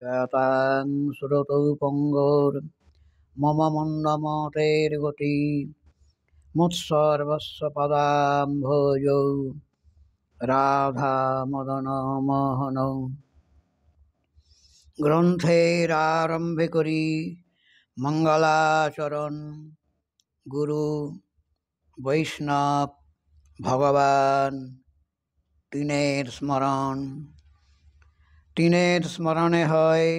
শতাং সুরতৌ পঙ্গর মম মন্দমতের গতি মৎসর্বস্ব পদাম্ভোজৌ রাধা মদন মোহন। গ্রন্থের আরম্ভে করি মঙ্গলাচরণ, গুরু বৈষ্ণব ভগবান তিনের স্মরণ। তিনের স্মরণে হয়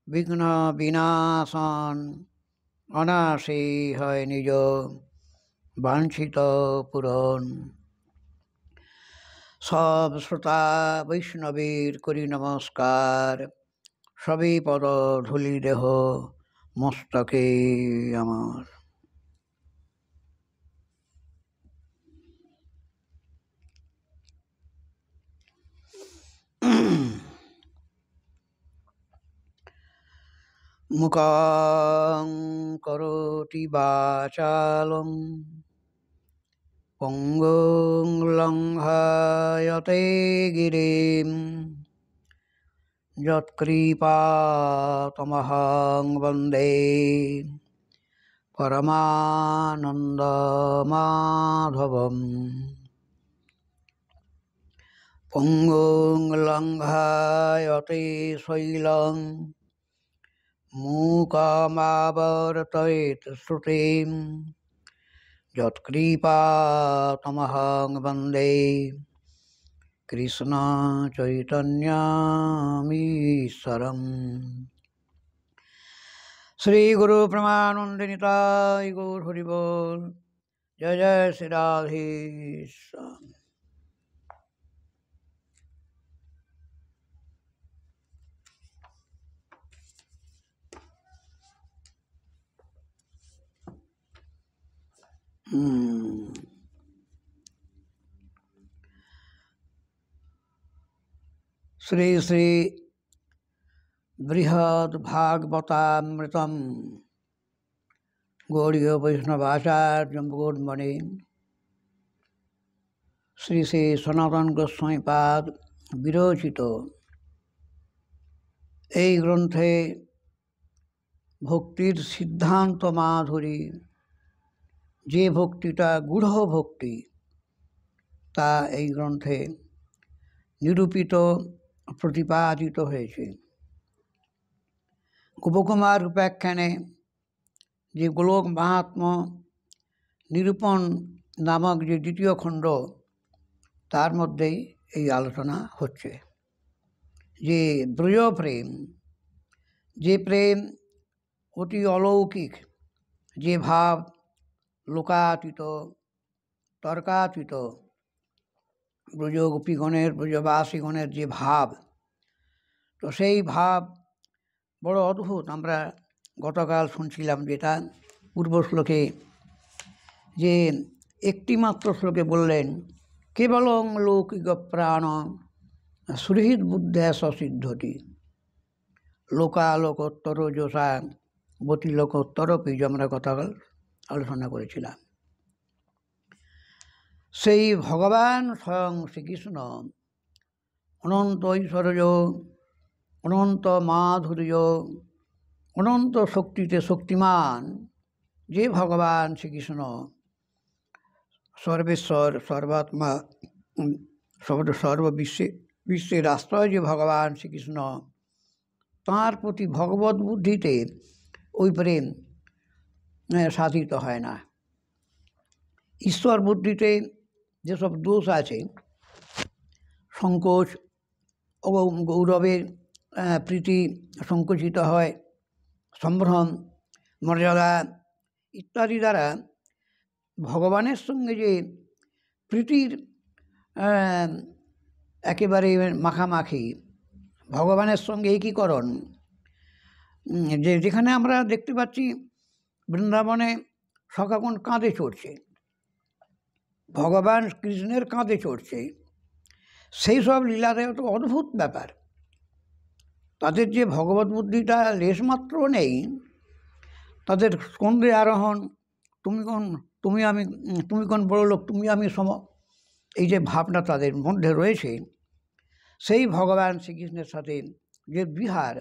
বিঘ্ন বিনাশন, অনায়াসে হয় নিজ বাঞ্ছিত পূরণ। সব শ্রোতা বৈষ্ণবীর করি নমস্কার, সবই পদ ধূলি দেহ মস্তকে আমার। মুখং করোতি বাচালং পঙ্গুং লঙ্ঘয়তে গিরিম যৎকৃপাতমহং বন্দে পরমানন্দমাধবম। পঙ্গুং লঙ্ঘয়তে শৈলং মূকমাবর্তয়েৎ শ্রুতিম যৎকৃপাতমহং বন্দে কৃষ্ণ চৈতন্যমীশ্বরম। শ্রী গুরু প্রেমানন্দে নিতাই গৌর হরি বল। জয় জয় শ্রী রাধেশ্যাম। শ্রী শ্রী বৃহৎ ভাগবতামৃতম গৌড়ীয় বৈষ্ণবাচার্য মুকুটমণি শ্রী শ্রী সনাতন গোস্বামী পাদ বিরচিত এই গ্রন্থে ভক্তির সিদ্ধান্ত মাধুরী, যে ভক্তিটা গূঢ় ভক্তি, তা এই গ্রন্থে নিরূপিত প্রতিপাদিত হয়েছে। গোপকুমার উপাখ্যানে যে গোলক মাহাত্ম্য নিরূপণ নামক যে দ্বিতীয় খণ্ড, তার মধ্যেই এই আলোচনা হচ্ছে যে ব্রজ প্রেম, যে প্রেম অতি অলৌকিক, যে ভাব লোকাতীত তর্কাতীত, ব্রজ গোপীগণের ব্রজবাসীগণের যে ভাব, তো সেই ভাব বড় অদ্ভুত। আমরা গতকাল শুনছিলাম যেটা পূর্ব শ্লোকে, যে একটি মাত্র শ্লোকে বললেন কেবলং লৌকিক প্রাণ সুহৃদ বুদ্ধে সসিদ্ধতি লোকালোকোত্তর যশা বতি লোকোত্তর পিজ, আমরা গতকাল আলোচনা করেছিলাম। সেই ভগবান স্বয়ং শ্রীকৃষ্ণ অনন্ত ঐশ্বর্য, অনন্ত মাধুর্য, অনন্ত শক্তিতে শক্তিমান যে ভগবান শ্রীকৃষ্ণ, সর্বেশ্বর সর্বাত্মা বিশ্বের আশ্রয় যে ভগবান শ্রীকৃষ্ণ, তাঁর প্রতি ভগবত বুদ্ধিতে ওই প্রেম সাধিত হয় না। ঈশ্বর বুদ্ধিতে যেসব দোষ আছে, সংকোচ ও গৌরবের প্রীতি সংকুচিত হয়, সম্ভ্রম মর্যাদা ইত্যাদি দ্বারা ভগবানের সঙ্গে যে প্রীতির একেবারে মাখামাখি, ভগবানের সঙ্গে একীকরণ, যেখানে আমরা দেখতে পাচ্ছি বৃন্দাবনে সখাগণ কাঁধে চড়ছে, ভগবান কৃষ্ণের কাঁধে চড়ছে, সেই সব লীলাতে তো অদ্ভুত ব্যাপার। তাদের যে ভগবত বুদ্ধিটা লেশমাত্র নেই, তাদের স্কন্ধে আরোহণ, তুমি কোন বড় লোক, তুমি আমি সম, এই যে ভাবনা তাদের মধ্যে রয়েছে, সেই ভগবান শ্রীকৃষ্ণের সাথে যে বিহার,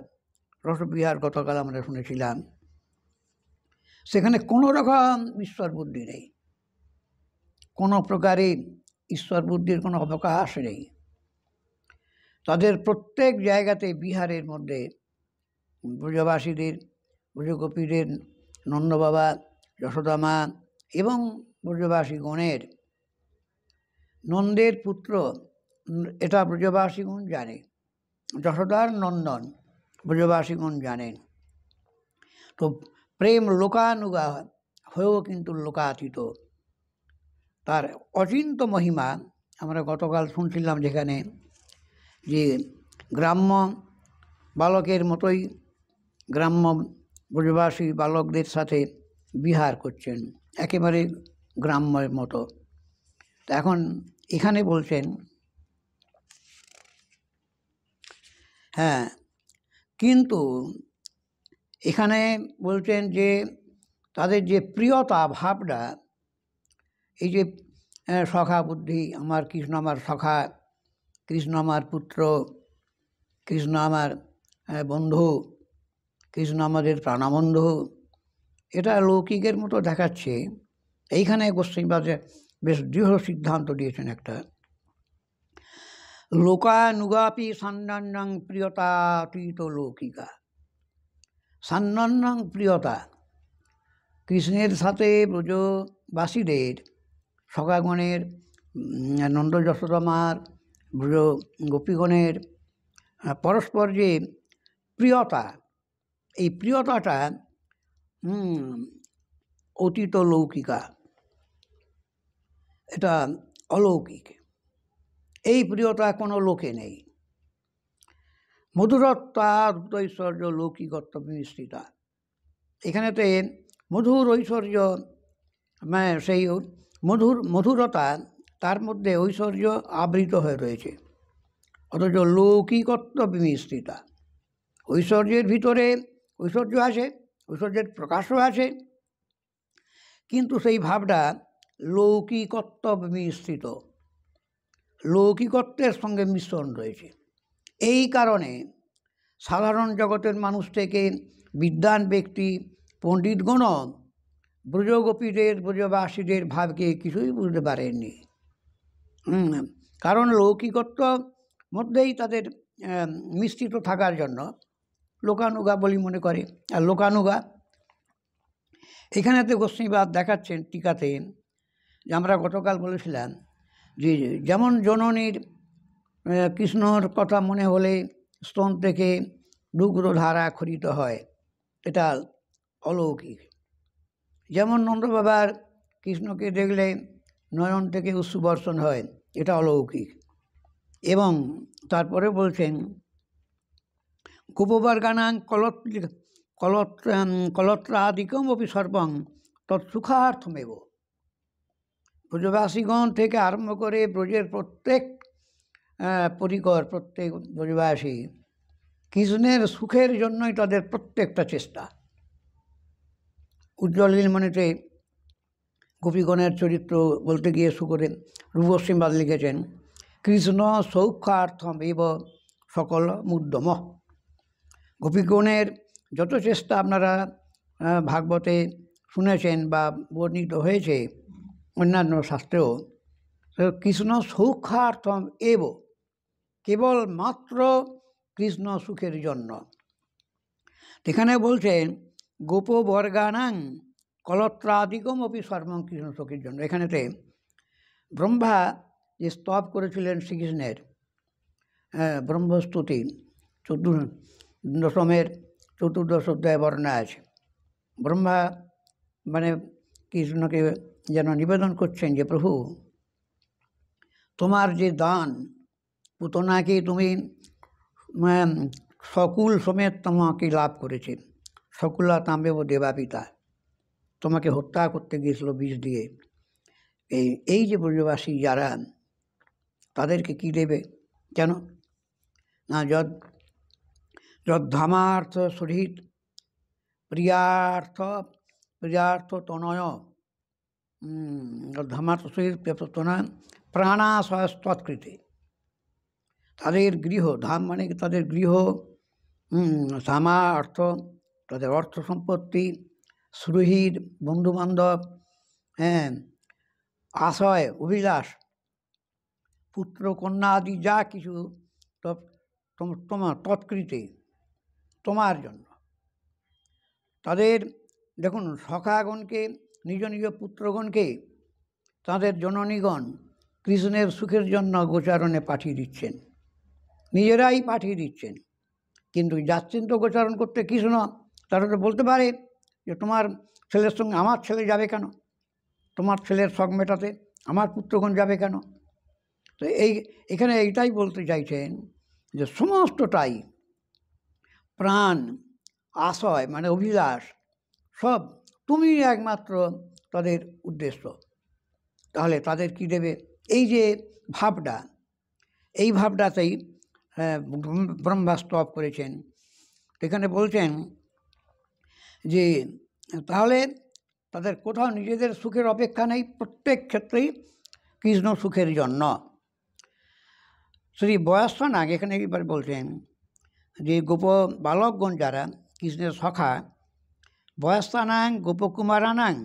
রসবিহার গতকাল আমরা শুনেছিলাম, সেখানে কোনো রকম ঈশ্বর বুদ্ধি নেই, কোনো প্রকারে ঈশ্বর বুদ্ধির কোনো অবকাশ নেই। তাদের প্রত্যেক জায়গাতে বিহারের মধ্যে ব্রজবাসীদের, ব্রজগোপীদের, নন্দবাবা, যশোদামা এবং ব্রজবাসীগণের, নন্দের পুত্র এটা ব্রজবাসীগণ জানে, যশোদার নন্দন ব্রজবাসীগণ জানেন। তো প্রেম লোকানুগা হয়েও কিন্তু লোকাতীত, তার অচিন্ত মহিমা আমরা গতকাল শুনছিলাম, যেখানে যে গ্রাম্য বালকের মতোই গ্রাম্য ব্রজবাসী বালকদের সাথে বিহার করছেন, একেবারে গ্রাম্যের মতো। তা এখন এখানে বলছেন, হ্যাঁ, কিন্তু এখানে বলছেন যে তাদের যে প্রিয়তা ভাবটা, এই যে সখা বুদ্ধি, আমার কৃষ্ণ আমার সখা, কৃষ্ণ আমার পুত্র, কৃষ্ণ আমার বন্ধু, কৃষ্ণ আমাদের প্রাণবন্ধু, এটা লৌকিকের মতো দেখাচ্ছে। এইখানে গোস্বামীবাদে বেশ দৃঢ় সিদ্ধান্ত দিয়েছেন একটা, লোকানুগাপি সান্নান্যাং প্রিয়তাতীত লৌকিকা। সান্নান্যাং প্রিয়তা, কৃষ্ণের সাথে ব্রজবাসীদের, সখাগণের, নন্দ যশোদামার, ব্রজ গোপীগণের পরস্পর যে প্রিয়তা, এই প্রিয়তাটা অতীত লৌকিকা, এটা অলৌকিক। এই প্রিয়তা কোনো লোকে নেই। মধুরত্বাদ ঐশ্বর্য লৌকিকত্ব মিশ্রিতা, এখানেতে মধুর ঐশ্বর্য, মানে সেই মধুরতা, তার মধ্যে ঐশ্বর্য আবৃত হয়ে রয়েছে, অথচ লৌকিকত্ব বিমিশ্রিতা। ঐশ্বর্যের ভিতরে ঐশ্বর্য আছে, ঐশ্বর্যের প্রকাশও আছে, কিন্তু সেই ভাবটা লৌকিকত্ব বিমিশ্রিত, লৌকিকত্বের সঙ্গে মিশ্রণ রয়েছে। এই কারণে সাধারণ জগতের মানুষ থেকে বিদ্বান ব্যক্তি, পণ্ডিতগণ ব্রজগোপীদের, ব্রজবাসীদের ভাবকে কিছুই বুঝতে পারেননি। কারণ লৌকিকত্ব মধ্যেই তাদের মিশ্রিত থাকার জন্য লোকানুগা বলি মনে করে। আর লোকানুগা এখানেতে গোস্বামীবাদ দেখাচ্ছেন টিকাতে, যে আমরা গতকাল বলেছিলাম যে যেমন জননীর কৃষ্ণর কথা মনে হলে স্তন থেকে দুগ্ধ ধারা খরিত হয়, এটা অলৌকিক। যেমন নন্দবাবার কৃষ্ণকে দেখলে নয়ন থেকে অশ্রুবর্ষণ হয়, এটা অলৌকিক। এবং তারপরে বলছেন, গোপবর্গানাং কলত্রাদিকম অপি সর্বং তৎসুখার্থমেব। ব্রজবাসীগণ থেকে আরম্ভ করে ব্রজের প্রত্যেক পরিকর, প্রত্যেক ব্রজবাসী কৃষ্ণের সুখের জন্যই তাদের প্রত্যেকটা চেষ্টা। উজ্জ্বল নীলমণিতে গোপীগণের চরিত্র বলতে গিয়ে সুকরে রূপগোস্বামীবাদ লিখেছেন, কৃষ্ণ সৌখ্যার্থম এব সকল মুদ্যম। গোপীগণের যত চেষ্টা আপনারা ভাগবতে শুনেছেন বা বর্ণিত হয়েছে অন্যান্য শাস্ত্রেও, কৃষ্ণ সৌখ্যার্থম এব, কেবল মাত্র কৃষ্ণ সুখের জন্য। এখানে বলছেন গোপবর্গানাং কলত্রাদিকম অপি সর্বং কৃষ্ণ সুখের জন্য। এখানেতে ব্রহ্মা যে স্তব করেছিলেন শ্রীকৃষ্ণের, ব্রহ্মস্তুতি দশমের চতুর্দশ অধ্যায় বর্ণনা আছে। ব্রহ্মা মানে কৃষ্ণকে যেন নিবেদন করছেন যে প্রভু, তোমার যে দান, পুতনাকে তুমি সকুল সমেত তোমাকে লাভ করেছে, সকুলা তাম্বেব দেবাপিতা, তোমাকে হত্যা করতে গিয়েছিল বিষ দিয়ে। এই যে ব্রজবাসী যারা, তাদেরকে কি দেবে কেন না, যদ্ধামার্থ সুহৃত প্রিয়ার্থ তনয়, যদ্ধামার্থ সুহৃত তনয় প্রাণাশয়স্তৎকৃতে। তাদের গৃহ, ধাম মানে তাদের গৃহ, সামা অর্থ, তাদের অর্থ সম্পত্তি, সুহৃদ বন্ধুবান্ধব, হ্যাঁ, আশয় অভিলাষ, পুত্র কন্যা আদি যা কিছু তোমার তৎকৃতে তোমার জন্য। তাদের দেখুন, সখাগণকে, নিজ নিজ পুত্রগণকে তাদের জননীগণ কৃষ্ণের সুখের জন্য গোচারণে পাঠিয়ে দিচ্ছেন, নিজেরাই পাঠিয়ে দিচ্ছেন। কিন্তু যাচ্ছেন তো গোচারণ করতে কৃষ্ণ, তারা তো বলতে পারে যে তোমার ছেলের সঙ্গে আমার ছেলে যাবে কেন, তোমার ছেলের শখ মেটাতে আমার পুত্রগণ যাবে কেন। তো এখানে এইটাই বলতে চাইছেন যে সমস্তটাই প্রাণ, আশয় মানে অভিলাষ, সব তুমি একমাত্র তাদের উদ্দেশ্য। তাহলে তাদের কি দেবে? এই যে ভাবটা, এই ভাবটাতেই ব্রহ্মা স্তব করেছেন। এখানে বলছেন যে তাহলে তাদের কোথাও নিজেদের সুখের অপেক্ষা নেই, প্রত্যেক ক্ষেত্রেই কৃষ্ণ সুখের জন্য। শ্রী বয়স্বনাগ এখানে এবার বলছেন যে গোপ বালকগণ যারা কৃষ্ণের সখা, বয়স্তানাং গোপকুমারানাং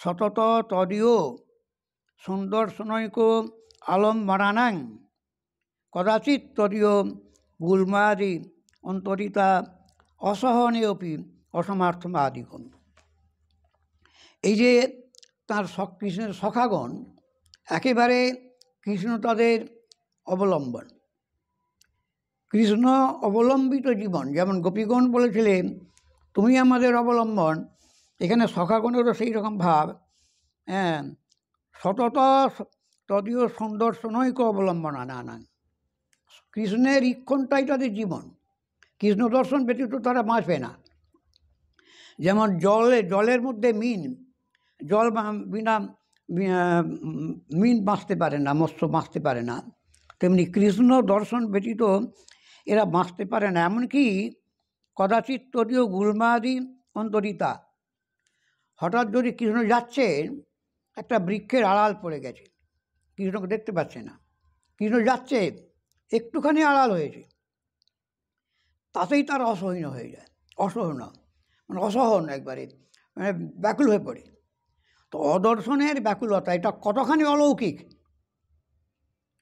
সতত তদীয় সুন্দর্শনৈক আলম্বনানাং কদাচিৎ তদীয় গুল্মাদি অন্তরিতা অসহনেয়পি অসমার্থমাদিগণ। এই যে তার কৃষ্ণের সখাগণ একেবারে কৃষ্ণ তাদের অবলম্বন, কৃষ্ণ অবলম্বিত জীবন। যেমন গোপীগণ বলেছিলেন তুমি আমাদের অবলম্বন, এখানে সখাগণেরও সেই রকম ভাব। হ্যাঁ, সতত তদীয় সুন্দর্শনৈক অবলম্বন আনান, কৃষ্ণের ইক্ষণটাই তাদের জীবন, কৃষ্ণ দর্শন ব্যতীত তারা বাঁচবে না। যেমন জলের মধ্যে মিন, জল বিনা মিন বাঁচতে পারে না, মৎস্য বাঁচতে পারে না, তেমনি কৃষ্ণ দর্শন ব্যতীত এরা বাঁচতে পারে না। এমনকি কদাচিৎ তদীয় গুল্মাদি অন্তরিতা, হঠাৎ যদি কৃষ্ণ যাচ্ছে, একটা বৃক্ষের আড়াল পড়ে গেছে, কৃষ্ণকে দেখতে পাচ্ছে না, কৃষ্ণ যাচ্ছে একটুখানি আড়াল হয়েছে, তাতেই তার অসহনীয় হয়ে যায়, অসহন মানে অসহন, একবারে মানে ব্যাকুল হয়ে পড়ে। তো অদর্শনের ব্যাকুলতা এটা কতখানি অলৌকিক।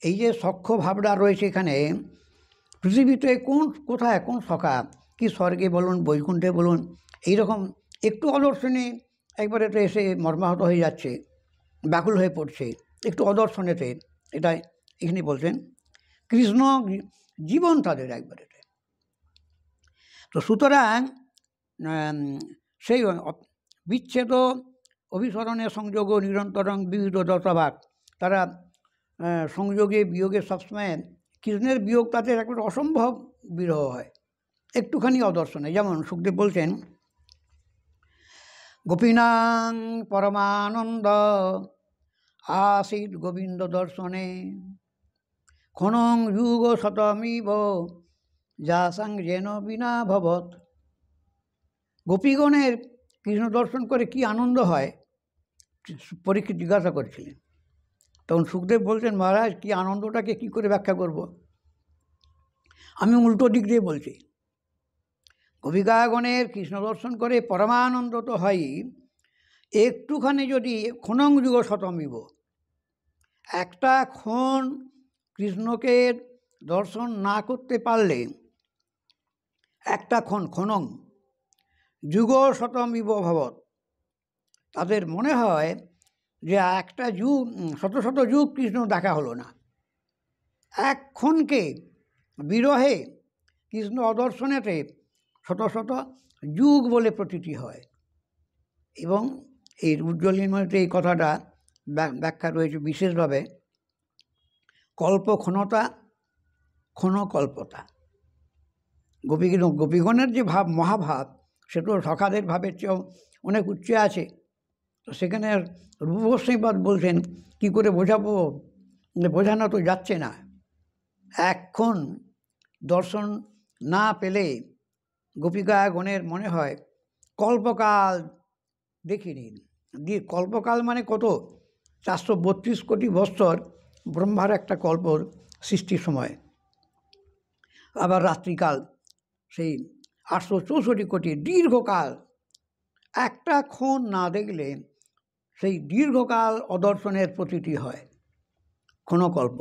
এই যে সখ্য ভাবটা রয়েছে এখানে, পৃথিবীতে কোথায় কোন সখা, কি স্বর্গে বলুন বৈকুণ্ঠে বলুন, এইরকম একটু অদর্শনে একবারে তো এসে মর্মাহত হয়ে যাচ্ছে, ব্যাকুল হয়ে পড়ছে একটু অদর্শনেতে। এটা এখানে বলছেন কৃষ্ণ জীবন তাদের একবারে। তো সুতরাং সেই বিচ্ছেদ অভিসরণে সংযোগ নিরন্তরং বিবিধ দশভাগ, তারা সংযোগে বিয়োগে সবসময় কৃষ্ণের বিয়োগ তাদের একবারে অসম্ভব বিরহ হয় একটুখানি অদর্শনে। যেমন সুখদেব বলছেন গোপীনাং পরমানন্দ আসিত গোবিন্দ দর্শনে ক্ষণং যুগ শতমিব যাসাং যেন বিনা ভবৎ। গোপীগণের কৃষ্ণ দর্শন করে কি আনন্দ হয়, পরীক্ষিত জিজ্ঞাসা করেছিলেন। তখন সুখদেব বলছেন মহারাজ, কি আনন্দটাকে কি করে ব্যাখ্যা করব, আমি উল্টো দিক দিয়ে বলছি। গোপিকাগণের কৃষ্ণ দর্শন করে পরমানন্দ তো হয়ই, একটুখানি যদি ক্ষণং যুগ শতমিব, একটা ক্ষণ কৃষ্ণকে দর্শন না করতে পারলে, একটা ক্ষণং যুগ শতমিব ভবৎ, তাদের মনে হয় যে একটা যুগ, শত শত যুগ কৃষ্ণ দেখা হলো না। এক ক্ষণকে বিরহে কৃষ্ণ অদর্শনেতে শত শত যুগ বলে প্রতীতি হয়। এবং এই উজ্জ্বলীমতে এই কথাটা ব্যাখ্যা রয়েছে বিশেষভাবে, কল্পক্ষণতা ক্ষণকল্পতা। গোপীগণের যে ভাব, মহাভাব, সে তো সখাদের ভাবের চেয়েও অনেক উচ্চে আছে। তো সেখানে রূপগোস্বামীপাদ বলছেন কী করে বোঝাবো, বোঝানো তো যাচ্ছে না। এখন দর্শন না পেলে গোপিকাগণের মনে হয় কল্পকাল দেখিনি। দিয়ে কল্পকাল মানে কত, 432 কোটি বৎসর ব্রহ্মার একটা কল্পর সৃষ্টির সময়, আবার রাত্রিকাল সেই 864 কোটি দীর্ঘকাল একটা ক্ষণ না দেখলে সেই দীর্ঘকাল অদর্শনের প্রতীতি হয়। ক্ষণকল্প,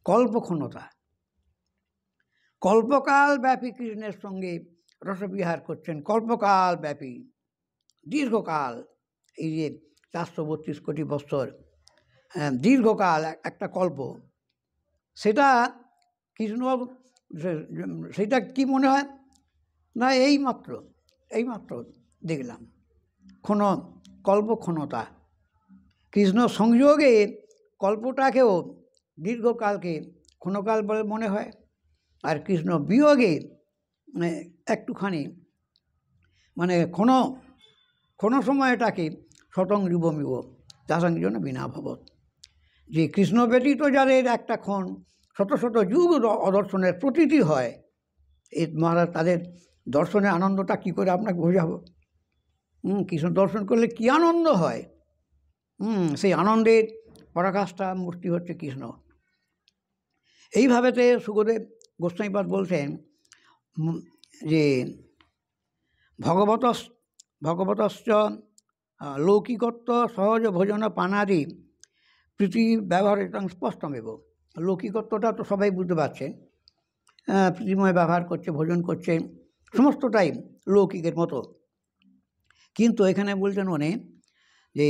কল্পক্ষণতা, কল্পকাল ব্যাপী কৃষ্ণের সঙ্গে রসবিহার করছেন, কল্পকাল ব্যাপী, দীর্ঘকাল, এই যে 432 কোটি বৎসর, দীর্ঘকাল একটা কল্প, সেটা কৃষ্ণ, সেটা কি মনে হয় না এইমাত্র দেখলাম। কল্পক্ষণতা, কৃষ্ণ সংযোগে কল্পটাকেও দীর্ঘকালকে ক্ষণকাল বলে মনে হয়, আর কৃষ্ণ বিয়োগে একটুখানি ক্ষণ সময়টাকে শতং ঋভমিব তাসাং জন্য বিনা ভবৎ। যে কৃষ্ণ ব্যতীত যাদের একটা ক্ষণ শত শত যুগ অদর্শনের প্রতীতি হয়, এই মহারাজ তাদের দর্শনের আনন্দটা কী করে আপনাকে বোঝাবো। কৃষ্ণ দর্শন করলে কী আনন্দ হয়, সেই আনন্দের পরাকাষ্ঠা মূর্তি হচ্ছে কৃষ্ণ। এইভাবেতে সুখদেব গোস্বামীপাদ বলছেন যে ভগবতশ্চ লৌকিকত্ব সহজ ভোজন পানাদি প্রীতি ব্যবহারিত স্পষ্টমেব। লৌকিকত্বটা তো সবাই বুঝতে পারছেন, প্রীতিময় ব্যবহার করছে, ভোজন করছে, সমস্তটাই লৌকিকের মতো। কিন্তু এখানে বলছেন যে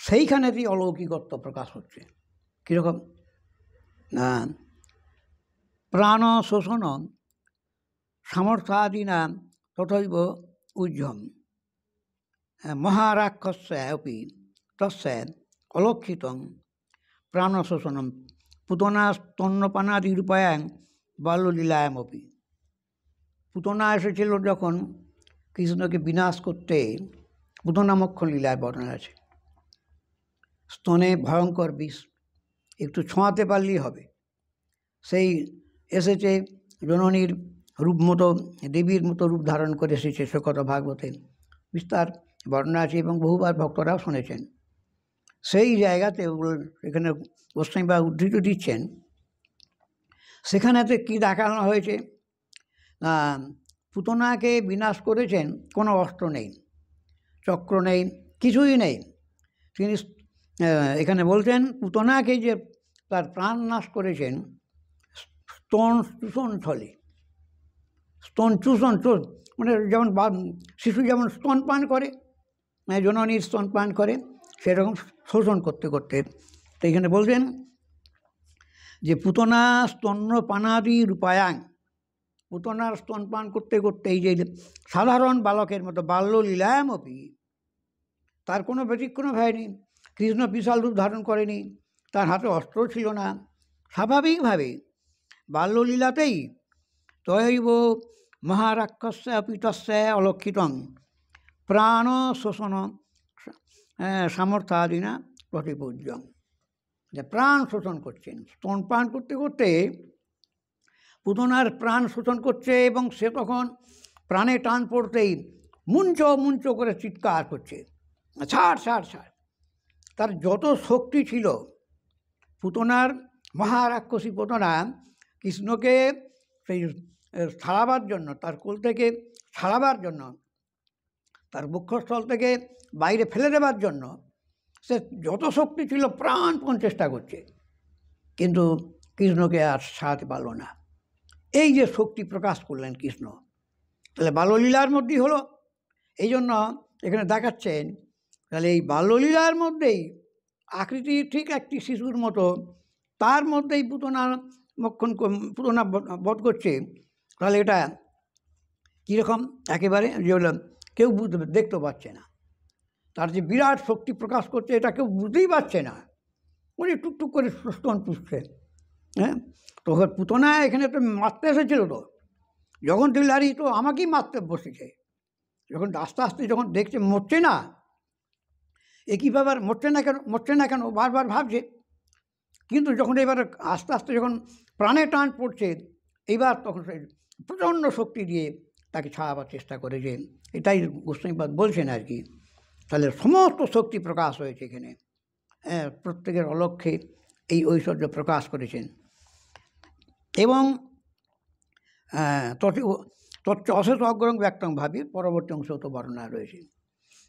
সেইখানেতেই অলৌকিকত্ব প্রকাশ হচ্ছে। কীরকম? প্রাণ শোষণ সামর্থ্যাদিনা তথৈব উজ্জ্বম মহারাক্ষস্যাপি তস্যা অলক্ষিতং প্রাণশোষণম পুতনা স্তন্যপানাদিরূপায়াং বাল্যলীলায়ামপি। পুতনা এসেছিল যখন কৃষ্ণকে বিনাশ করতে, পুতনামক্ষণ লীলায় বর্ণনা আছে। স্তনে ভয়ঙ্কর বিষ, একটু ছোঁয়াতে পারলেই হবে। সেই এসেছে জননীর রূপ মতো, দেবীর মতো রূপ ধারণ করে এসেছে, সে কথা ভাগবতে বিস্তার বর্ণনা আছে এবং বহুবার ভক্তরাও শুনেছেন। সেই জায়গাতে এখানে গোস্বামীবা উদ্ধৃত দিচ্ছেন, সেখানেতে কী দেখানো হয়েছে, পুতনাকে বিনাশ করেছেন, কোনো অস্ত্র নেই, চক্র নেই, কিছুই নেই। তিনি এখানে বলছেন পুতনাকে যে তার প্রাণ নাশ করেছেন স্তন চূষণ ছলে। স্তন চূষণ, যেমন শিশু যেমন স্তন পান করে, জননীর স্তন পান করে, সেরকম শোষণ করতে করতে। তো এখানে বলছেন যে পুতনা স্তন্যপানাদি রূপায়াং, পুতনার স্তনপান করতে করতে এই যে সাধারণ বালকের মতো বাল্যলীলায়ামপি, তার কোনো ব্যতিক্রম হয়নি। কৃষ্ণ বিশাল রূপ ধারণ করেনি, তার হাতে অস্ত্র ছিল না, স্বাভাবিকভাবে বাল্যলীলাতেই তৈব মহারাক্ষস্যাপি তস্যা অলক্ষিতং প্রাণ শোষণ সামর্থ্যাদিনা প্রতিপূজ্যং। যে প্রাণ শোষণ করছেন, স্তনপান করতে করতে পুতনার প্রাণ শোষণ করছে, এবং সে তখন প্রাণে টান পড়তেই মুঞ্চ করে চিৎকার করছে, ছাড় ছাড় ছাড়। তার যত শক্তি ছিল, পুতনার মহারাক্ষসী পুতনা কৃষ্ণকে সেই ছাড়াবার জন্য, তার কোল থেকে ছাড়াবার জন্য, তার বক্ষস্থল থেকে বাইরে ফেলে দেবার জন্য সে যত শক্তি ছিল প্রাণপণ চেষ্টা করছে, কিন্তু কৃষ্ণকে আর ছাড়াতে পারল না। এই যে শক্তি প্রকাশ করলেন কৃষ্ণ, তাহলে বাল্যলীলার মধ্যেই হলো। এই জন্য এখানে দেখাচ্ছেন, তাহলে এই বাল্যলীলার মধ্যেই আকৃতি ঠিক একটি শিশুর মতো, তার মধ্যেই পুতনা বধ করছে। তাহলে এটা কীরকম, একেবারে যেগুলো কেউ দেখতে পাচ্ছে না, তার যে বিরাট শক্তি প্রকাশ করছে এটা কেউ বুঝতেই পারছে না, উনি টুকটুক করে স্তন পুষছে। তো পুতনা এখানে তো মারতে এসেছিল, তো যখন দেখলে আরে তো আমাকেই মারতে বসেছে, যখন আস্তে আস্তে যখন দেখছে মরছে না, একই ব্যাপার, মরছে না কেন বারবার ভাবছে। কিন্তু যখন এবার আস্তে আস্তে যখন প্রাণে টান পড়ছে, এইবার তখন সেই প্রচণ্ড শক্তি দিয়ে তাকে ছাড়াবার চেষ্টা করে, যে এটাই গোস্বামীপাদ বলছেন আর কি। তাহলে সমস্ত শক্তি প্রকাশ হয়েছে এখানে, প্রত্যেকের অলক্ষ্যে এই ঐশ্বর্য প্রকাশ করেছেন। এবং তচ্চ অশেষ অগ্রং ব্যক্তং ভাবি পরবর্তী অংশ তো বর্ণনা রয়েছে।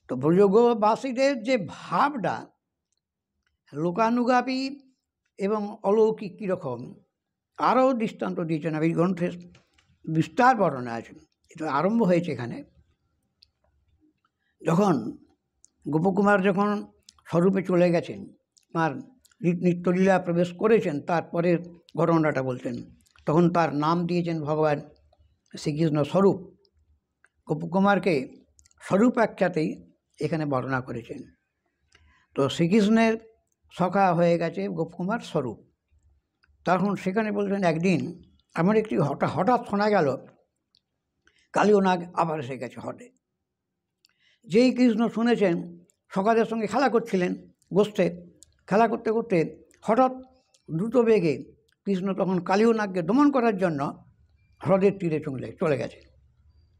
তো ব্রজবাসীদের যে ভাবটা লোকানুগামী এবং অলৌকিক কীরকম আরও দৃষ্টান্ত দিয়েছেন। এই গ্রন্থের বিস্তার বর্ণনা আছে। এটা আরম্ভ হয়েছে এখানে যখন গোপকুমার যখন স্বরূপে চলে গেছেন, তাঁর নিত্যলীলা প্রবেশ করেছেন, তারপরের ঘটনাটা বলছেন। তখন তার নাম দিয়েছেন ভগবান শ্রীকৃষ্ণ স্বরূপ। গোপকুমারকে স্বরূপ আখ্যাতেই এখানে বর্ণনা করেছেন। তো শ্রীকৃষ্ণের সখা হয়ে গেছে গোপকুমার স্বরূপ। তখন সেখানে বলছেন একদিন এমন একটি হঠাৎ শোনা গেল কালীয় নাগ আবার এসে গেছে হঠে। যেই কৃষ্ণ শুনেছেন সখাদের সঙ্গে খেলা করছিলেন গোষ্ঠে, খেলা করতে করতে হঠাৎ দ্রুত বেগে কৃষ্ণ তখন কালীয় নাগকে দমন করার জন্য হ্রদের তীরে চলে গেছে।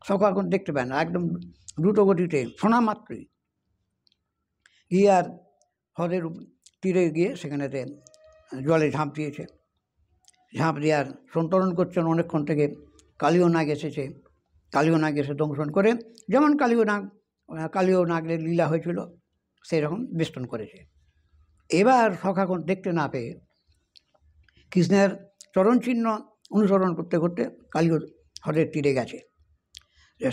সখা এখন দেখতে পায় না, একদম দ্রুত গতিতে শোনা মাত্রই গিয়ে আর হ্রদের তীরে গিয়ে সেখানেতে জলে ঝাঁপ দিয়েছে। ঝাঁপ দিয়ে আর সন্তরণ করছেন অনেকক্ষণ থেকে। কালীয় নাগ এসেছে, কালীয় নাগ এসে দংশন করে, যেমন কালীয় নাগের লীলা হয়েছিল সেই রকম বেষ্টন করেছে। এবার সখাখন দেখতে না পেয়ে কৃষ্ণের চরণচিহ্ন অনুসরণ করতে করতে কালীয় হ্রদের তীরে গেছে।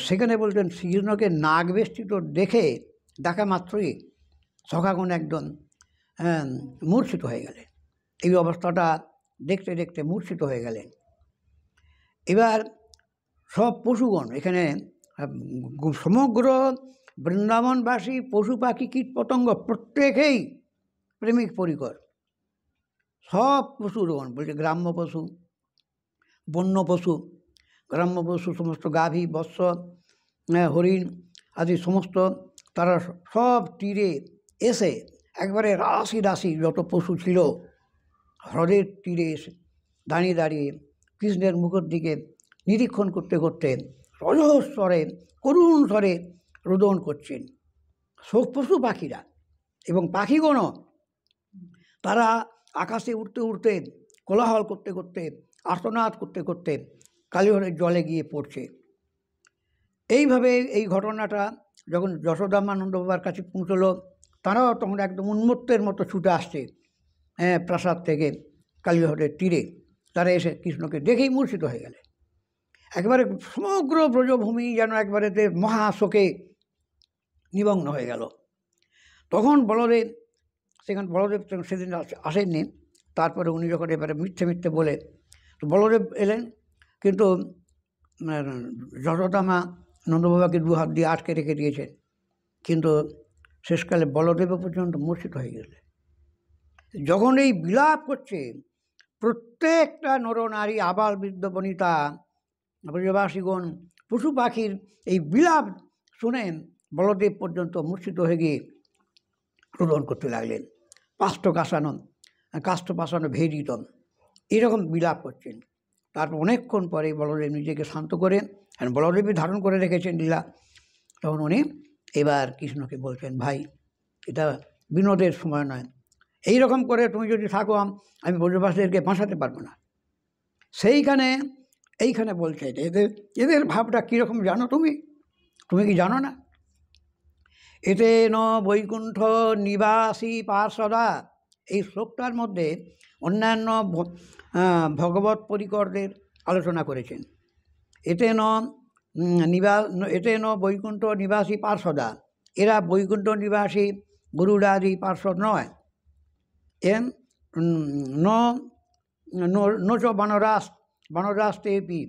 সেখানে বলতেন শ্রীকৃষ্ণকে নাগ বেষ্টিত দেখা মাত্রই সখাখন একদম মূর্ছিত হয়ে গেলেন। এই অবস্থাটা দেখতে দেখতে মূর্ছিত হয়ে গেলেন। এবার সব পশুগণ এখানে সমগ্র বৃন্দাবনবাসী পশু পাখি কীট পতঙ্গ প্রত্যেকেই প্রেমিক পরিকর। সব পশুগণ বলছে গ্রাম্য পশু, বন্য পশু, গ্রাম্য পশু সমস্ত গাভী বৎস হরিণ আদি সমস্ত তারা সব তীরে এসে একবারে রাশি রাশি যত পশু ছিল হ্রদের তীরে এসে দাঁড়িয়ে দাঁড়িয়ে কৃষ্ণের মুখের দিকে নিরীক্ষণ করতে করতে রজস্বরে করুণ স্বরে রোদন করছেন। সব পশু পাখিরা এবং পাখিগণও তারা আকাশে উঠতে উঠতে কোলাহল করতে করতে আর্তনাদ করতে করতে কালীহরের জলে গিয়ে পড়ছে। এইভাবে এই ঘটনাটা যখন যশোদাম্মা নন্দ বাবার কাছে পৌঁছলো, তারাও তখন একদম উন্মত্তের মতো ছুটে আসছে প্রাসাদ থেকে কালীহরের তীরে। তারা এসে কৃষ্ণকে দেখেই মূর্ছিত হয়ে গেলে। একবারে সমগ্র ব্রজভূমি যেন একবারেতে মহাশোকে নিমগ্ন হয়ে গেল। তখন বলদেব সেদিন আসেননি। তারপরে উনি যখন এবারে মিথ্যে বলে তো বলদেব এলেন, কিন্তু যশোদামা নন্দবাবাকে দু হাত দিয়ে আটকে রেখে দিয়েছেন। কিন্তু শেষকালে বলদেব পর্যন্ত মূর্ছিত হয়ে গেলে। যখন এই বিলাপ করছে প্রত্যেকটা নরনারী আবাল বৃদ্ধ বনিতা ব্রজবাসীগণ পশু পাখির এই বিলাপ শুনেন বলদেব পর্যন্ত মূর্ছিত হয়ে গিয়ে রোদন করতে লাগলেন। কাষ্ঠপাশানো ভেদিতম এরকম বিলাপ করছেন। তারপর অনেকক্ষণ পরে বলদেব নিজেকে শান্ত করে, বলদেবই ধারণ করে রেখেছেন লীলা। তখন উনি এবার কৃষ্ণকে বলছেন, ভাই এটা বিনোদের সময় নয়, এই রকম করে তুমি যদি থাকো আমি ব্রজবাসীদেরকে বাঁচাতে পারবো না। এইখানে বলছে এদের ভাবটা কীরকম জানো তুমি কি জানো না? এতে ন বৈকুণ্ঠ নিবাসী পার্শ্বদা, এই শ্লোকটার মধ্যে অন্যান্য ভগবত পরিকরদের আলোচনা করেছেন। এতে ন বৈকুণ্ঠ নিবাসী পার্শ্বদা, এরা বৈকুণ্ঠ নিবাসী গরুড়াদি পার্শ্বদ নয়। নোচ বানরাস্তেপি,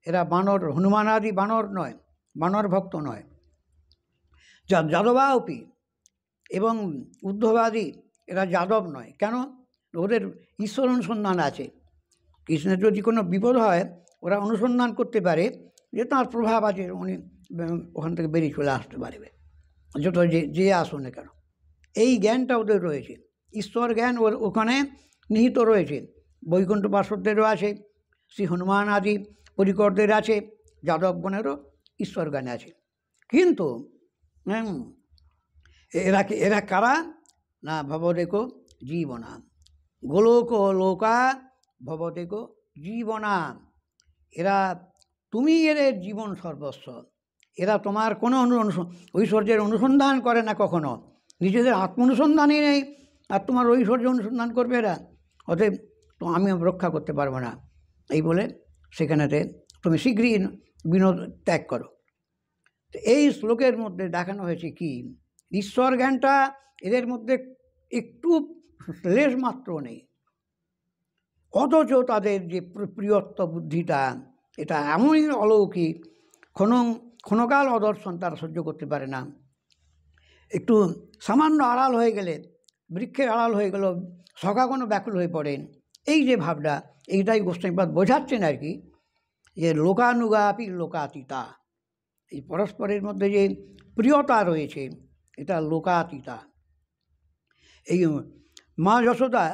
এরা বানর হনুমানাদি বানর নয়, বানর ভক্ত নয়। যাদবাপি এবং উদ্ধবাদী এরা যাদব নয়। কেন? ওদের ঈশ্বর অনুসন্ধান আছে। কৃষ্ণের যদি কোনো বিপদ হয় ওরা অনুসন্ধান করতে পারে যে তাঁর প্রভাব আছে, উনি ওখান থেকে বেরিয়ে চলে আসতে পারবে, যত যে আসুন না কেন। এই জ্ঞানটা ওদের রয়েছে, ঈশ্বর জ্ঞান ওখানে নিহিত রয়েছে। বৈকুণ্ঠ পার্শ্বদেরও আছে, শ্রী হনুমান আদি পরিকরদের আছে, যাদবগণেরও ঈশ্বর জ্ঞান আছে। কিন্তু এরা কারা না? ভবদেকো জীবনা, গোলোক লোকা ভবদেকো জীবনা। এরা তুমি এদের জীবন সর্বস্ব। এরা তোমার কোনো ঐশ্বর্যের অনুসন্ধান করে না কখনো, নিজেদের আত্মানুসন্ধানই নেই, আর তোমার ঐশ্বর্য অনুসন্ধান করবে এরা। অতএব তো আমি রক্ষা করতে পারবো না। এই বলে সেখানেতে তুমি শীঘ্রই বিনোদ ত্যাগ করো। তো এই শ্লোকের মধ্যে দেখানো হয়েছে কি, ঈশ্বর জ্ঞানটা এদের মধ্যে একটু লেশ মাত্র নেই, অথচ তাদের যে প্রিয়ত্ব বুদ্ধিটা এটা এমনই অলৌকিক, ক্ষণকাল অদর্শন তারা সহ্য করতে পারে না। একটু সামান্য আড়াল হয়ে গেলে, বৃক্ষের আড়াল হয়ে গেল, সখা কোনো ব্যাকুল হয়ে পড়েন। এই যে ভাবটা, এইটাই গোস্বামীপাদ বোঝাচ্ছেন আর কি, যে লোকানুগাপি লোকাতীতা, এই পরস্পরের মধ্যে যে প্রিয়তা রয়েছে এটা লোকাতীতা। এই মা যশোদা,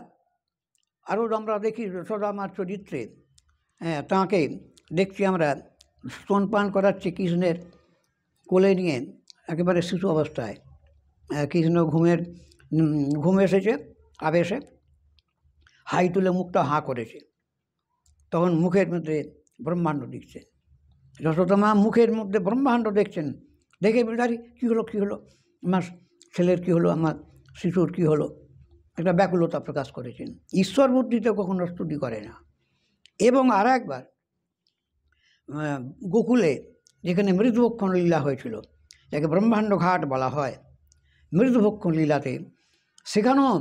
আরও আমরা দেখি যশোদা মার চরিত্রে, তাঁকে দেখছি আমরা স্তনপান করাচ্ছে কৃষ্ণের কোলে নিয়ে, একেবারে শিশু অবস্থায়। কৃষ্ণ ঘুম এসেছে আবেশে, হাই তুলে মুখটা হাঁ করেছে, তখন মুখের মধ্যে ব্রহ্মাণ্ড দেখছেন। যশোদা মা মুখের মধ্যে ব্রহ্মাণ্ড দেখছেন, দেখে বিড়ারি কী হলো, আমার ছেলের কী হলো, আমার শিশুর কী হলো, একটা ব্যাকুলতা প্রকাশ করেছেন। ঈশ্বর বুদ্ধিতে কখনো স্তুতি করে না। এবং আর একবার গোকুলে যেখানে মৃদুভক্ষণ লীলা হয়েছিল, যাকে ব্রহ্মাণ্ড ঘাট বলা হয়, মৃদুভক্ষণ লীলাতে সেখানেও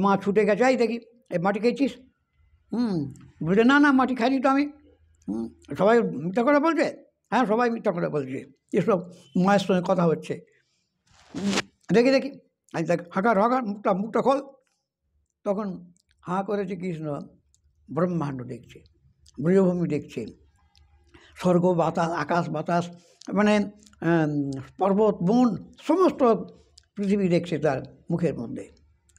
মা ছুটে গেছে, এই দেখি এই মাটি খেয়েছিস? বলছে না মাটি খাইনি তো আমি। সবাই মিথ্যা করে বলছে, হ্যাঁ সবাই মিথ্যা করে বলছে, এসব মায়ের সঙ্গে কথা হচ্ছে। দেখি আজ দেখ, হাঁকার মুখটা খোল। তখন হাঁ করেছে কৃষ্ণ, ব্রহ্মাণ্ড দেখছে, ব্রজভূমি দেখছে, স্বর্গ বাতাস, আকাশ বাতাস, মানে পর্বত বন, সমস্ত পৃথিবী দেখছে তার মুখের মধ্যে।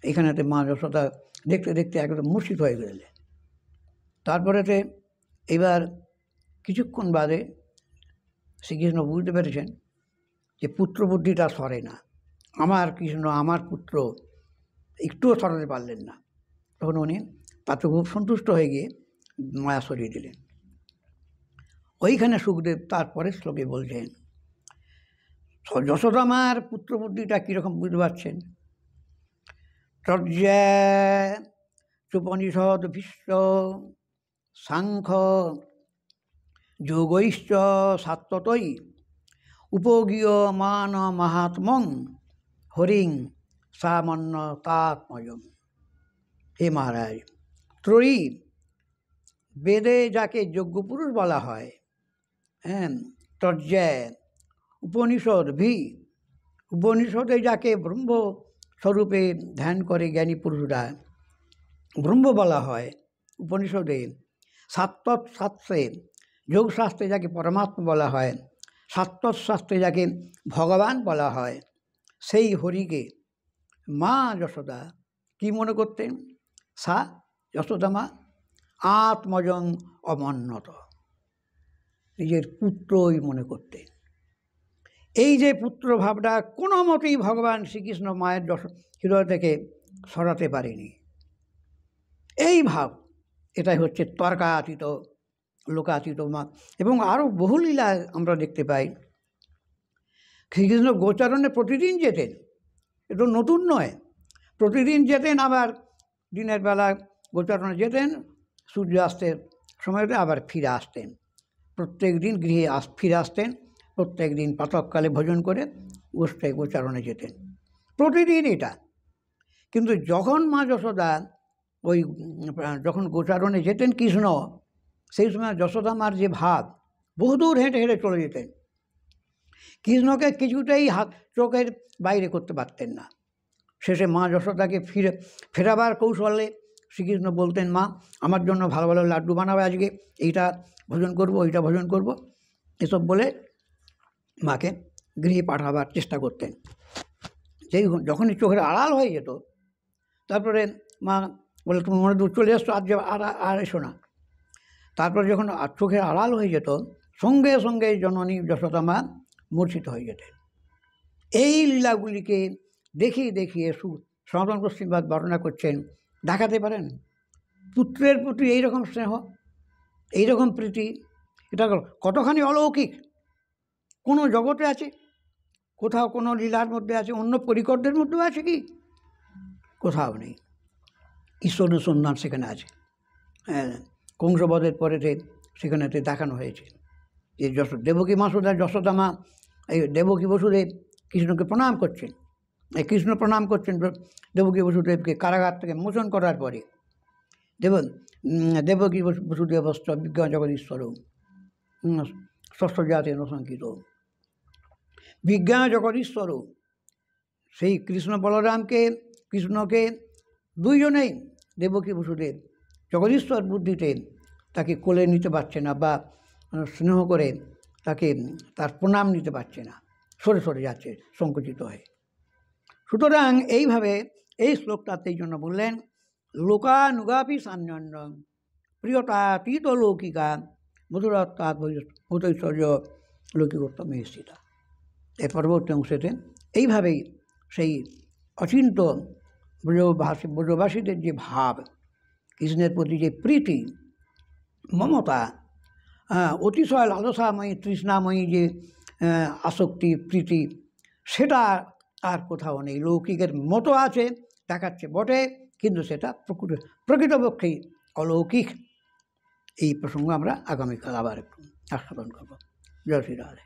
এখানেতে মা যশোদা দেখতে দেখতে একদম মূর্ছিত হয়ে গেলেন। তারপরেতে এবার কিছুক্ষণ বাদে শ্রীকৃষ্ণ বুঝতে পেরেছেন যে পুত্র বুদ্ধিটা সরে না, আমার কৃষ্ণ আমার পুত্র একটুও সরাতে পারলেন না। তখন উনি তাতে খুব সন্তুষ্ট হয়ে গিয়ে মায়া সরিয়ে দিলেন। ওইখানে সুখদেব তারপরে শ্লোকে বলছেন, যশোদা মার পুত্র বুদ্ধিটা কীরকম বুঝতে পারছেন। চোপনিষদ ভীষ্ম সাংখ্য যোগৈশ্চ সাত্ততৈ উপগীয় মান মাহাত্মং হরিং সামান্যতাত্ময়ম। হে মহারাজ, ত্রয়ী বেদে যাকে যোগ্য পুরুষ বলা হয়, তর্জ্যায় উপনিষদে যাকে ব্রহ্ম স্বরূপে ধ্যান করে জ্ঞানী পুরুষরা ব্রহ্ম বলা হয় উপনিষদে, শাস্ত্রে যোগশাস্ত্রে যাকে পরমাত্মা বলা হয়, শাস্ত্রে যাকে ভগবান বলা হয়, সেই হরিকে মা যশোদা কি মনে করতেন? সা যশোদা মা আত্মজং অমন্নত, নিজের পুত্রই মনে করতেন। এই যে পুত্র ভাবটা কোনো মতেই ভগবান শ্রীকৃষ্ণ মায়ের হৃদয় থেকে সরাতে পারেনি। এই ভাব, এটাই হচ্ছে তর্কাতীত লোকাতীত মা। এবং আরও বহু লীলা আমরা দেখতে পাই। শ্রীকৃষ্ণ গোচারণে প্রতিদিন যেতেন, এটা নতুন নয়, প্রতিদিন যেতেন, আবার দিনের বেলা গোচারণে যেতেন, সূর্যাস্তের সময়তে আবার ফিরে আসতেন, প্রত্যেক দিন গৃহে ফিরে আসতেন, প্রত্যেক দিন প্রাতঃকালে ভোজন করে গোচারণে যেতেন, প্রতিদিন এটা। কিন্তু যখন মা যশোদা যখন গোচারণে যেতেন কৃষ্ণ, সেই সময় যশোদা মার যে ভাব, বহুদূর হেঁটে হেঁটে চলে যেতেন, কৃষ্ণকে কিছুতেই চোখের বাইরে করতে পারতেন না। শেষে মা যশোদাকে ফেরাবার কৌশলে শ্রীকৃষ্ণ বলতেন, মা আমার জন্য ভালো ভালো লাড্ডু বানাবে, আজকে এইটা ভোজন করব, ওইটা ভোজন করব, এসব বলে মাকে গৃহে পাঠাবার চেষ্টা করতেন। যখনই চোখের আড়াল হয়ে যেত, তারপরে মা বলে, তুমি মনে দূর চলে আসতো, আর এসো না। তারপরে যখন চোখের আড়াল হয়ে যেত, সঙ্গে সঙ্গে জননী যশোদা মা মূর্ছিত হয়ে যেতেন। এই লীলাগুলিকে দেখিয়ে দেখিয়ে সনাতন গোস্বামীপাদ বর্ণনা করছেন, দেখাতে পারেন পুত্রের প্রতি এইরকম স্নেহ, এইরকম প্রীতি, এটা কতখানি অলৌকিক, কোনো জগতে আছে, কোথাও কোনো লীলার মধ্যে আছে, অন্য পরিকরদের মধ্যেও আছে কি? কোথাও নেই। ঈশ্বরের সন্ধান সেখানে আছে। হ্যাঁ, কংসবধের পরেতে সেখানেতে দেখানো হয়েছে যে দেবকী মাসুদা যশোদা মা এই দেবকী বসুদেব কৃষ্ণকে প্রণাম করছেন। এই কৃষ্ণ প্রণাম করছেন দেবকী বসুদেবকে কারাগার থেকে মোচন করার পরে। দেবকী বসুদেবস্ত বিজ্ঞান জগদীশ্বর ষষ্ঠ জাতে নশঙ্কিত বিজ্ঞান জগদীশ্বর। সেই কৃষ্ণ বলরামকে, কৃষ্ণকে দুইজনেই দেবকী বসুদেব জগদীশ্বর বুদ্ধিতে তাকে কোলে নিতে পারছে না, বা স্নেহ করে তাকে তার প্রণাম নিতে পারছে না, সরে সরে যাচ্ছে সংকুচিত হয়ে। সুতরাং এইভাবে এই শ্লোকটাতে এই জন্য বললেন লোকানুগাপি সান্যন্যং প্রিয়তাতীত লৌকিকা মধুরত্বাৎ ভূতৈশ্বর্য লৌকিকোত্তম স্থিতা। এই পরবর্তী অংশতে এইভাবেই সেই অচিন্ত ব্রজবাসীদের যে ভাব, কৃষ্ণের প্রতি যে প্রীতি মমতা, অতিশয় লালসাময়ী তৃষ্ণাময়ী যে আসক্তি প্রীতি, সেটা আর কোথাও নেই। লৌকিকের মতো আছে দেখাচ্ছে বটে, কিন্তু সেটা প্রকৃতপক্ষেই অলৌকিক। এই প্রসঙ্গ আমরা আগামীকাল আবার একটু আস্বাদন করব। জয় শ্রী রাধে।